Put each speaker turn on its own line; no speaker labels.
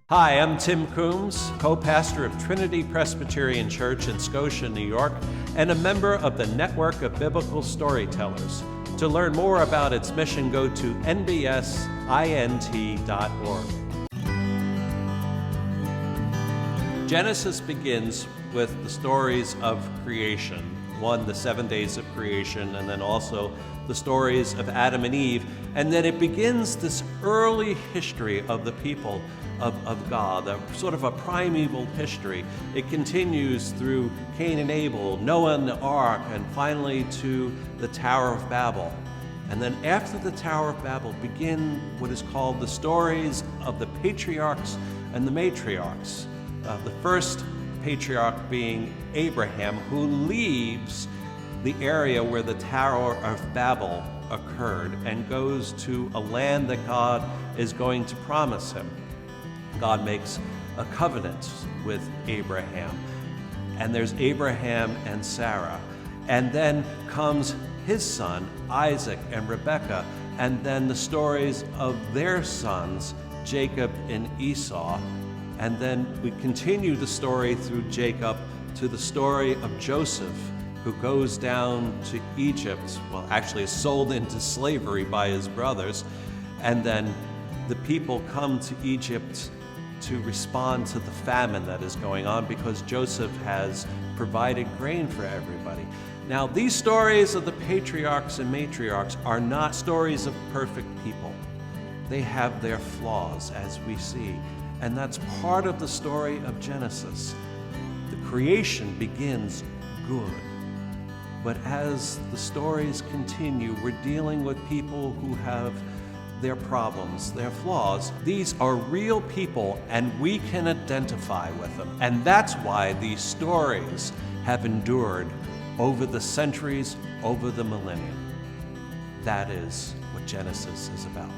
Hi, I'm Tim Coombs, co-pastor of Trinity Presbyterian Church in Scotia, New York, and a member of the network of biblical storytellers. To learn more about its mission, go to nbsint.org. Genesis begins with the stories of creation. One, the 7 days of creation, and then also the stories of Adam and Eve. And then it begins this early history of the people of God, a sort of a primeval history. It continues through Cain and Abel, Noah and the ark, and finally to the Tower of Babel. And then after the Tower of Babel begin what is called the stories of the patriarchs and the matriarchs. The first patriarch being Abraham, who leaves the area where the Tower of Babel occurred and goes to a land that God is going to promise him. God makes a covenant with Abraham, and there's Abraham and Sarah, and then comes his son Isaac and Rebekah, and then the stories of their sons Jacob and Esau, and then we continue the story through Jacob to the story of Joseph, who goes down to Egypt, well, actually is sold into slavery by his brothers, and then the people come to Egypt to respond to the famine that is going on because Joseph has provided grain for everybody. Now, these stories of the patriarchs and matriarchs are not stories of perfect people. They have their flaws, as we see, and that's part of the story of Genesis. The creation begins good, but as the stories continue, we're dealing with people who have their problems, their flaws. These are real people, and we can identify with them. And that's why these stories have endured over the centuries, over the millennium. That is what Genesis is about.